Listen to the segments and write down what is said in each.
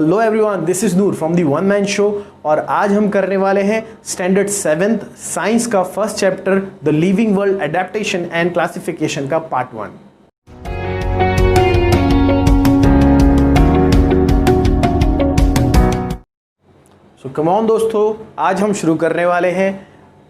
Hello everyone, this is Noor from the one man show. और आज हम करने वाले हैं स्टैंडर्ड 7th साइंस का first chapter the living world adaptation and classification का पार्ट 1। सो कम ऑन दोस्तों, आज हम शुरू करने वाले हैं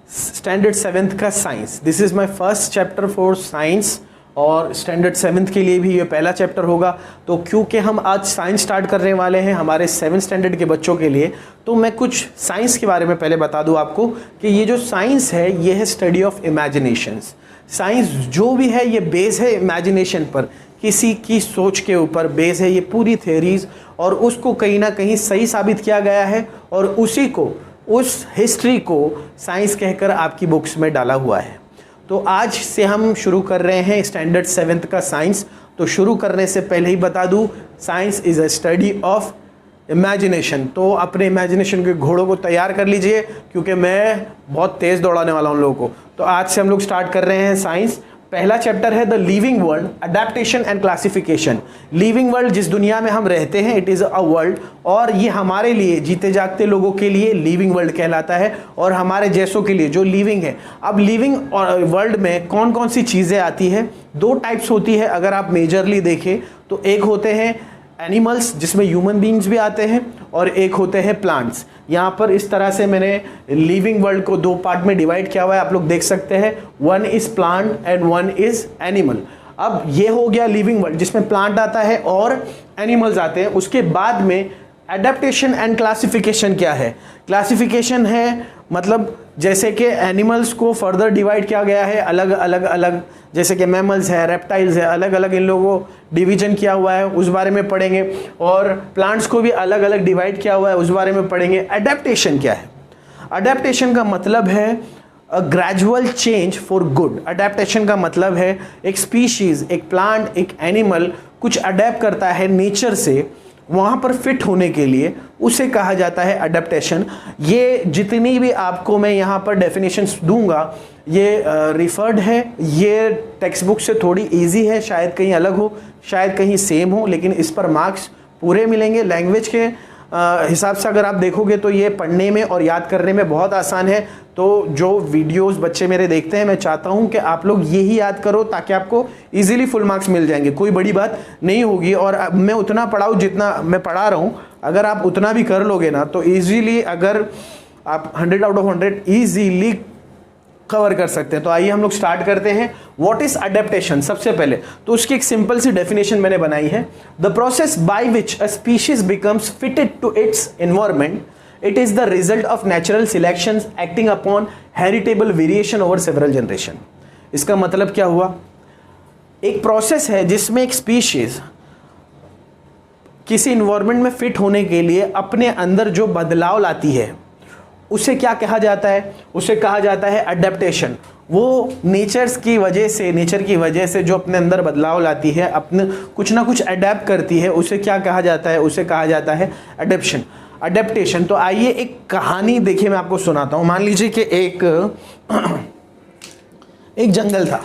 स्टैंडर्ड 7th का science. This is my first chapter for science और स्टैंडर्ड 7th के लिए भी ये पहला चैप्टर होगा। तो क्योंकि हम आज साइंस स्टार्ट करने वाले हैं हमारे 7th स्टैंडर्ड के बच्चों के लिए, तो मैं कुछ साइंस के बारे में पहले बता दूं आपको कि ये जो साइंस है ये है स्टडी ऑफ इमेजिनेशंस। साइंस जो भी है ये बेस है इमेजिनेशन पर, किसी की सोच के ऊपर बेस है ये पूरी थ्योरीज, और उसको कहीं ना कहीं सही साबित किया गया है और उसी को, उस हिस्ट्री को साइंस कहकर आपकी बुक्स में डाला हुआ है। तो आज से हम शुरू कर रहे हैं स्टैंडर्ड 7th का साइंस। तो शुरू करने से पहले ही बता दूं, science is a study of imagination. तो अपने इमेजिनेशन के घोड़ों को तैयार कर लीजिए, क्योंकि मैं बहुत तेज़ दौड़ाने वाला हूं लोगों को। तो आज से हम लोग स्टार्ट कर रहे हैं साइंस। पहला चैप्टर है the living world adaptation and classification. Living world, जिस दुनिया में हम रहते हैं, इट इज़ अ वर्ल्ड, और ये हमारे लिए, जीते जागते लोगों के लिए लिविंग वर्ल्ड कहलाता है, और हमारे जैसों के लिए जो लिविंग है। अब लिविंग वर्ल्ड में कौन कौन सी चीज़ें आती है? दो टाइप्स होती है अगर आप मेजरली देखें तो। एक होते हैं एनिमल्स, जिसमें ह्यूमन बींग्स भी आते हैं, और एक होते हैं प्लांट्स। यहाँ पर इस तरह से मैंने लिविंग वर्ल्ड को दो पार्ट में डिवाइड किया हुआ है, आप लोग देख सकते हैं। One is plant and one is animal. अब ये हो गया लिविंग वर्ल्ड, जिसमें प्लांट आता है और एनिमल्स आते हैं। उसके बाद में एडेप्टेशन एंड क्लासिफिकेशन क्या है? क्लासिफिकेशन है मतलब जैसे कि एनिमल्स को फर्दर डिवाइड किया गया है अलग अलग, जैसे कि मैमल्स है, रेप्टाइल्स है, अलग अलग इन लोगों को डिवीजन किया हुआ है, उस बारे में पढ़ेंगे। और प्लांट्स को भी अलग अलग डिवाइड किया हुआ है, उस बारे में पढ़ेंगे। एडेप्टेशन क्या है? एडेप्टेशन का मतलब है a gradual change for good. Adaptation का मतलब है एक स्पीशीज, एक प्लांट, एक एनिमल कुछ अडेप्ट करता है नेचर से वहाँ पर फिट होने के लिए, उसे कहा जाता है अडेप्टेशन। ये जितनी भी आपको मैं यहाँ पर डेफिनेशंस दूंगा ये रिफर्ड है, ये टेक्स्ट बुक से थोड़ी इजी है, शायद कहीं अलग हो, शायद कहीं सेम हो, लेकिन इस पर मार्क्स पूरे मिलेंगे। लैंग्वेज के हिसाब से अगर आप देखोगे तो ये पढ़ने में और याद करने में बहुत आसान है। तो जो वीडियोस बच्चे मेरे देखते हैं, मैं चाहता हूं कि आप लोग यही याद करो ताकि आपको इजीली फुल मार्क्स मिल जाएंगे, कोई बड़ी बात नहीं होगी। और मैं उतना पढ़ाऊँ जितना मैं पढ़ा रहा हूं, अगर आप उतना भी कर लोगे ना तो ईजीली, अगर आप 100 आउट ऑफ 100 ईजीली कवर कर सकते हैं। तो आइए हम लोग स्टार्ट करते हैं। What is adaptation? सबसे पहले तो उसकी एक सिंपल सी डेफिनेशन मैंने बनाई है। The process by which a species becomes fitted to its environment, it is the result of natural selection acting upon heritable variation over several generation. इसका मतलब क्या हुआ? एक प्रोसेस है जिसमें एक स्पीशीज किसी इन्वायरमेंट में फिट होने के लिए अपने अंदर जो बदलाव लाती है उसे क्या कहा जाता है? उसे कहा जाता है अडेप्टेशन। वो नेचर की वजह से जो अपने अंदर बदलाव लाती है, अपने कुछ ना कुछ अडेप्ट करती है, उसे क्या कहा जाता है? उसे कहा जाता है अडेप्टेशन। तो आइए एक कहानी देखिए, मैं आपको सुनाता हूँ। मान लीजिए कि एक जंगल था।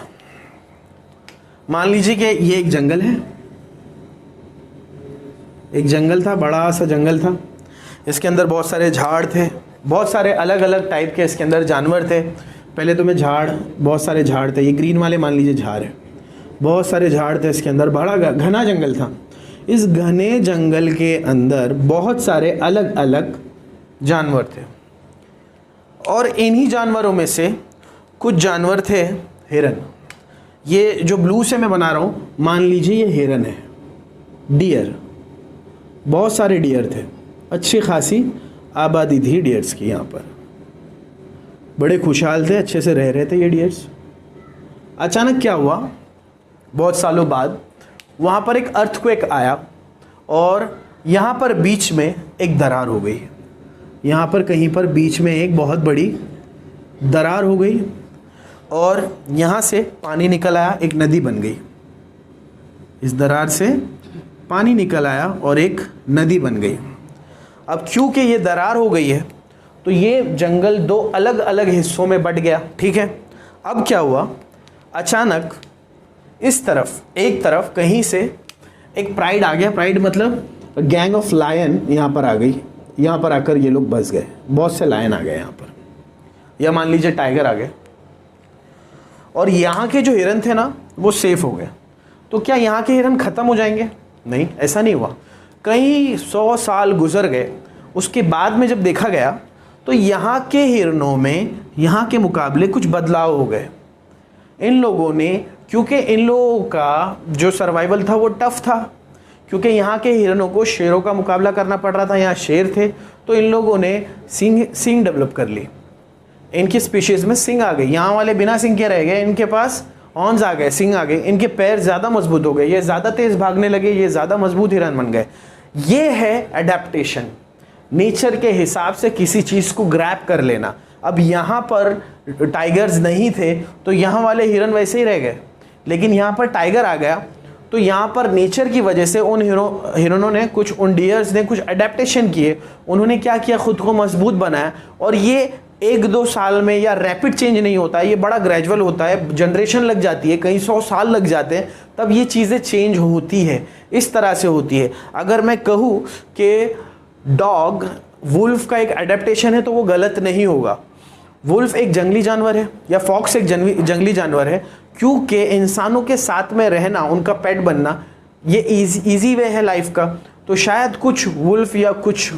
मान लीजिए कि ये एक जंगल है, एक जंगल था, बड़ा सा जंगल था। इसके अंदर बहुत सारे झाड़ थे, बहुत सारे अलग अलग टाइप के इसके अंदर जानवर थे। पहले तो मैं बहुत सारे झाड़ थे, ये ग्रीन वाले मान लीजिए झाड़ है, बहुत सारे झाड़ थे इसके अंदर, बड़ा घना जंगल था। इस घने जंगल के अंदर बहुत सारे अलग अलग जानवर थे, और इन्हीं जानवरों में से कुछ जानवर थे हिरन। ये जो ब्लू से मैं बना रहा हूँ, मान लीजिए ये हिरन है। डियर, बहुत सारे डियर थे, अच्छी खासी आबादी थी डियर्स की। यहाँ पर बड़े खुशहाल थे, अच्छे से रह रहे थे ये डियर्स। अचानक क्या हुआ? बहुत सालों बाद वहाँ पर एक अर्थक्वेक आया और यहाँ पर बीच में एक दरार हो गई। यहाँ पर कहीं पर बीच में एक बहुत बड़ी दरार हो गई और यहाँ से पानी निकल आया, एक नदी बन गई। इस दरार से पानी निकल आया और एक नदी बन गई। अब क्योंकि ये दरार हो गई है तो ये जंगल दो अलग अलग हिस्सों में बट गया, ठीक है। अब क्या हुआ? अचानक इस तरफ, एक तरफ कहीं से एक प्राइड आ गया। प्राइड मतलब गैंग ऑफ लायन यहाँ पर आ गई, यहाँ पर आकर ये लोग बस गए, बहुत से लायन आ गए यहाँ पर, या मान लीजिए टाइगर आ गए, और यहाँ के जो हिरन थे ना वो सेफ हो गए। तो क्या यहाँ के हिरन ख़त्म हो जाएंगे? नहीं, ऐसा नहीं हुआ। कई 100 साल गुजर गए, उसके बाद में जब देखा गया तो यहाँ के हिरनों में यहाँ के मुकाबले कुछ बदलाव हो गए। इन लोगों ने, क्योंकि इन लोगों का जो सर्वाइवल था वो टफ था, क्योंकि यहाँ के हिरनों को शेरों का मुकाबला करना पड़ रहा था, यहाँ शेर थे, तो इन लोगों ने सींग डेवलप कर ली। इनकी स्पीशीज में सींग आ गई। यहाँ वाले बिना सींग के रह गए, इनके पास हॉर्न्स आ गए, सींग आ गए, इनके पैर ज़्यादा मजबूत हो गए, ये ज़्यादा तेज़ भागने लगे, ये ज़्यादा मजबूत हिरन बन गए। ये है एडेप्टेशन, नेचर के हिसाब से किसी चीज़ को ग्रैब कर लेना। अब यहाँ पर टाइगर्स नहीं थे तो यहाँ वाले हिरन वैसे ही रह गए, लेकिन यहाँ पर टाइगर आ गया तो यहाँ पर नेचर की वजह से उन हिरनों ने, उन डियर्स ने कुछ अडेप्टेशन किए। उन्होंने क्या किया, खुद को मजबूत बनाया। और ये 1-2 साल में या रैपिड चेंज नहीं होता है, ये बड़ा ग्रेजुअल होता है, जनरेशन लग जाती है, कई 100 साल लग जाते हैं, तब ये चीज़ें चेंज होती है। इस तरह से होती है। अगर मैं कहूँ कि डॉग वुल्फ का एक अडेप्टेशन है तो वो गलत नहीं होगा। वुल्फ एक जंगली जानवर है या फॉक्स एक जंगली जानवर है, क्योंकि इंसानों के साथ में रहना, उनका पेट बनना, ये इजी वे है लाइफ का। तो शायद कुछ वुल्फ या कुछ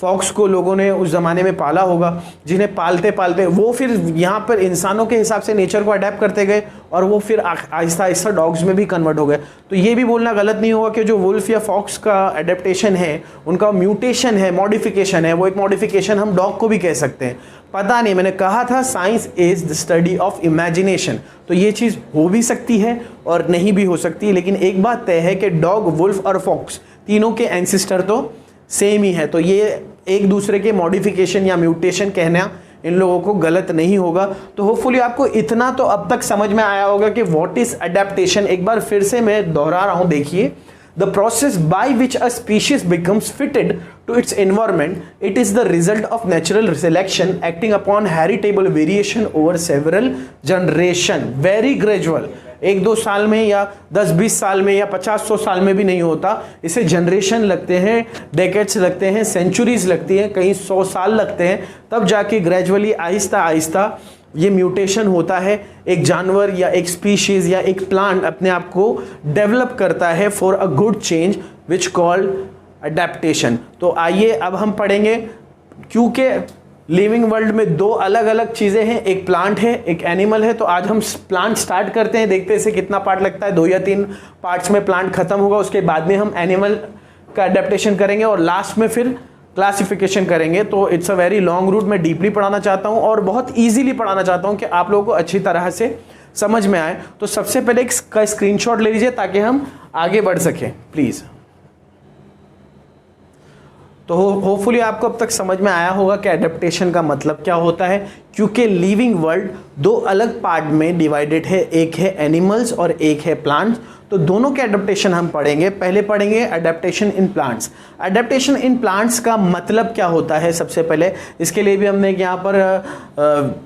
फॉक्स को लोगों ने उस ज़माने में पाला होगा, जिन्हें पालते पालते वो फिर यहाँ पर इंसानों के हिसाब से नेचर को अडेप्ट करते गए और वो फिर आहिस्ता आहिस्ता डॉग्स में भी कन्वर्ट हो गए। तो ये भी बोलना गलत नहीं होगा कि जो वुल्फ या फॉक्स का अडेप्टेशन है, उनका म्यूटेशन है, मॉडिफिकेशन है, वो एक मॉडिफिकेशन हम डॉग को भी कह सकते हैं। पता नहीं, मैंने कहा था science is the study of imagination. तो ये चीज़ हो भी सकती है और नहीं भी हो सकती, लेकिन एक बात तय है कि डॉग, वुल्फ और फॉक्स तीनों के एंसेस्टर तो सेम ही है। तो ये एक दूसरे के मॉडिफिकेशन या म्यूटेशन कहना इन लोगों को गलत नहीं होगा। तो होपफुली आपको इतना तो अब तक समझ में आया होगा कि व्हाट इज अडेप्टेशन। एक बार फिर से मैं दोहरा रहा हूं, देखिए, the process by which a species becomes fitted to its environment, it is the result of natural selection acting upon heritable variation over several generation, very gradual। 1-2 साल में या 10-20 साल में या 50-100 साल में भी नहीं होता, इसे जनरेशन लगते हैं, डेकेड्स लगते हैं, सेंचुरीज लगती हैं, कहीं 100 साल लगते हैं, तब जाके ग्रेजुअली आहिस्ता आहिस्ता ये म्यूटेशन होता है। एक जानवर या एक स्पीशीज या एक प्लांट अपने आप को डेवलप करता है for a good change which called adaptation. तो आइए अब हम पढ़ेंगे, क्योंकि लिविंग वर्ल्ड में 2 अलग अलग चीज़ें हैं, एक प्लांट है, एक एनिमल है। तो आज हम प्लांट स्टार्ट करते हैं, देखते हैं इसे कितना पार्ट लगता है। 2 या 3 पार्ट्स में प्लांट खत्म होगा, उसके बाद में हम एनिमल का अडेप्टेशन करेंगे और लास्ट में फिर क्लासिफिकेशन करेंगे। तो it's a very long route. मैं डीपली पढ़ाना चाहता हूं और बहुत इजीली पढ़ाना चाहता हूं कि आप लोगों को अच्छी तरह से समझ में आए। तो सबसे पहले इसका स्क्रीनशॉट ले लीजिए ताकि हम आगे बढ़ सकें, प्लीज़। तो होपफुली आपको अब तक समझ में आया होगा कि एडेप्टेशन का मतलब क्या होता है, क्योंकि लिविंग वर्ल्ड 2 अलग पार्ट में डिवाइडेड है, एक है एनिमल्स और एक है प्लांट्स। तो दोनों के एडेप्टेशन हम पढ़ेंगे। पहले पढ़ेंगे adaptation in plants. Adaptation in plants का मतलब क्या होता है, सबसे पहले इसके लिए भी हमने यहाँ पर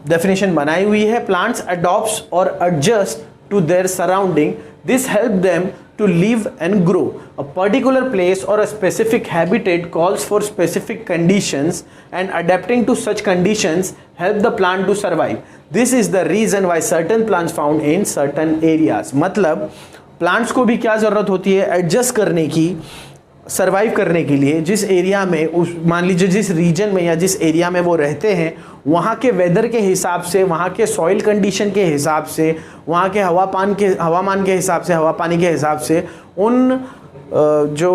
डेफिनेशन बनाई हुई है। प्लांट्स अडॉप्ट्स और adjust to their surrounding, this help them to live and grow. A particular place or a specific habitat calls for specific conditions, and adapting to such conditions help the plant to survive. This is the reason why certain plants found in certain areas. मतलब plants को भी क्या ज़रूरत होती है, adjust करने की, survive करने के लिए। जिस एरिया में, उस मान लीजिए जिस रीजन में या जिस एरिया में वो रहते हैं, वहाँ के वेदर के हिसाब से, वहाँ के सॉइल कंडीशन के हिसाब से, वहाँ के हवामान के हिसाब से, हवा पानी के हिसाब से, उन जो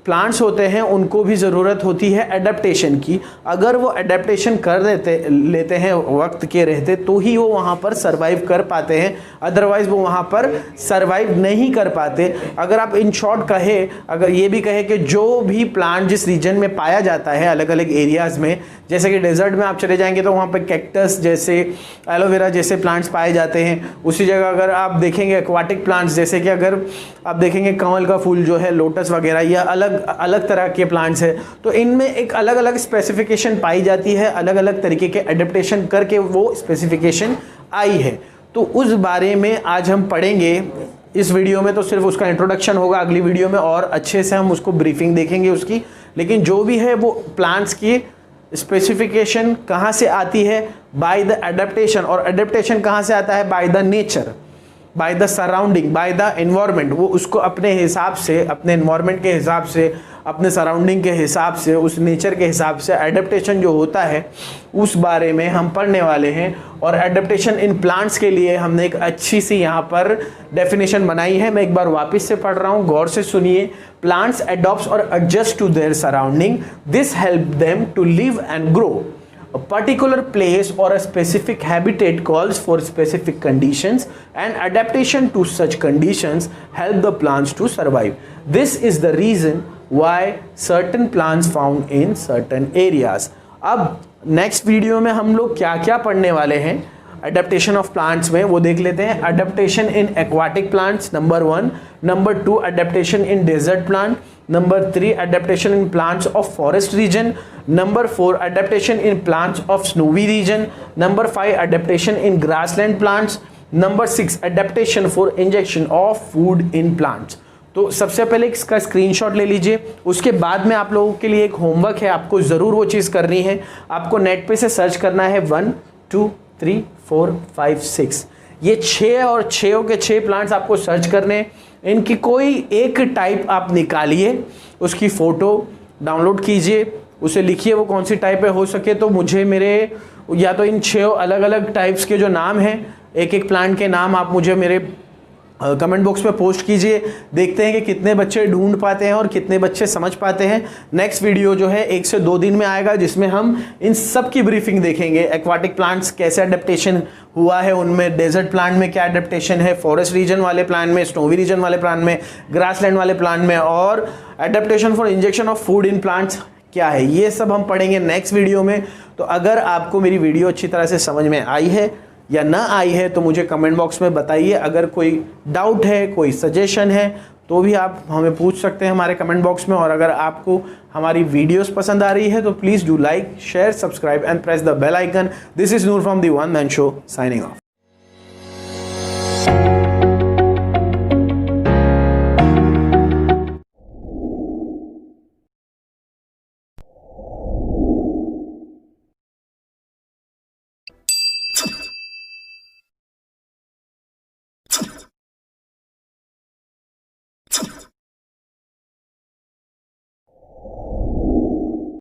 प्लांट्स होते हैं उनको भी ज़रूरत होती है एडेप्टेशन की। अगर वो एडेप्टेशन कर लेते हैं वक्त के रहते, तो ही वो वहाँ पर सरवाइव कर पाते हैं, अदरवाइज़ वो वहाँ पर सरवाइव नहीं कर पाते। अगर आप इन शॉर्ट कहे, अगर ये भी कहे कि जो भी प्लांट जिस रीजन में पाया जाता है अलग अलग एरियाज़ में, जैसे कि डेजर्ट में आप चले जाएंगे तो वहाँ पर कैक्टस जैसे, एलोवेरा जैसे प्लांट्स पाए जाते हैं। उसी जगह अगर आप देखेंगे एक्वाटिक प्लांट्स, जैसे कि अगर आप देखेंगे कमल का फूल जो है, लोटस वगैरह, या अलग अलग तरह के प्लांट्स है, तो इनमें एक अलग अलग स्पेसिफिकेशन पाई जाती है, अलग अलग तरीके के एडेप्टेशन करके वो स्पेसिफिकेशन आई है। तो उस बारे में आज हम पढ़ेंगे इस वीडियो में तो सिर्फ उसका इंट्रोडक्शन होगा, अगली वीडियो में और अच्छे से हम उसको ब्रीफिंग देखेंगे उसकी। लेकिन जो भी है वो प्लांट्स की स्पेसिफिकेशन कहाँ से आती है, बाय द एडेप्टेशन, और एडेप्टेशन कहाँ से आता है, by the nature, by the surrounding, by the environment. वो उसको अपने हिसाब से, अपने एनवायरनमेंट के हिसाब से, अपने सराउंडिंग के हिसाब से, उस नेचर के हिसाब से एडेप्टेशन जो होता है उस बारे में हम पढ़ने वाले हैं। और एडेप्टेशन इन प्लांट्स के लिए हमने एक अच्छी सी यहाँ पर डेफिनेशन बनाई है, मैं एक बार वापस से पढ़ रहा हूँ, गौर से सुनिए। प्लांट्स एडॉप्ट्स और adjust to their surrounding, this help them to live and grow. A particular place or a specific habitat calls for specific conditions, and adaptation to such conditions help the plants to survive. This is the reason why certain plants found in certain areas. अब next video में हम लोग क्या क्या पढ़ने वाले हैं adaptation of plants में, वो देख लेते हैं। Adaptation in aquatic plants number 1, number 2 adaptation in desert plant, number 3 adaptation in plants of forest region, number 4 adaptation in plants of snowy region, number 5 adaptation in grassland plants, number 6 adaptation for injection of food in plants. तो सबसे पहले इसका screenshot ले लीजिए, उसके बाद में आप लोगों के लिए एक होमवर्क है, आपको ज़रूर वो चीज़ करनी है। आपको नेट पे से सर्च करना है 1 2 3 4 5 6, ये 6 और 6 के 6 प्लांट्स आपको सर्च करने। इनकी कोई एक टाइप आप निकालिए, उसकी फ़ोटो डाउनलोड कीजिए, उसे लिखिए वो कौन सी टाइप है, हो सके तो मुझे मेरे या तो इन 6 अलग अलग टाइप्स के जो नाम हैं, एक एक प्लांट के नाम आप मुझे मेरे कमेंट बॉक्स में पोस्ट कीजिए। देखते हैं कि कितने बच्चे ढूंढ पाते हैं और कितने बच्चे समझ पाते हैं। नेक्स्ट वीडियो जो है 1 से 2 दिन में आएगा, जिसमें हम इन सब की ब्रीफिंग देखेंगे। एक्वाटिक प्लांट्स कैसे अडेप्टेशन हुआ है उनमें, डेजर्ट प्लांट में क्या अडेप्टेशन है, फॉरेस्ट रीजन वाले प्लांट में, स्नोवी रीजन वाले प्लांट में, ग्रासलैंड वाले प्लांट में, और adaptation for injection of food in plants क्या है, ये सब हम पढ़ेंगे नेक्स्ट वीडियो में। तो अगर आपको मेरी वीडियो अच्छी तरह से समझ में आई है या ना आई है तो मुझे कमेंट बॉक्स में बताइए। अगर कोई डाउट है, कोई सजेशन है, तो भी आप हमें पूछ सकते हैं हमारे कमेंट बॉक्स में। और अगर आपको हमारी वीडियोस पसंद आ रही है तो please do like, share, subscribe and press the bell icon. This is Noor from the one man show, signing of.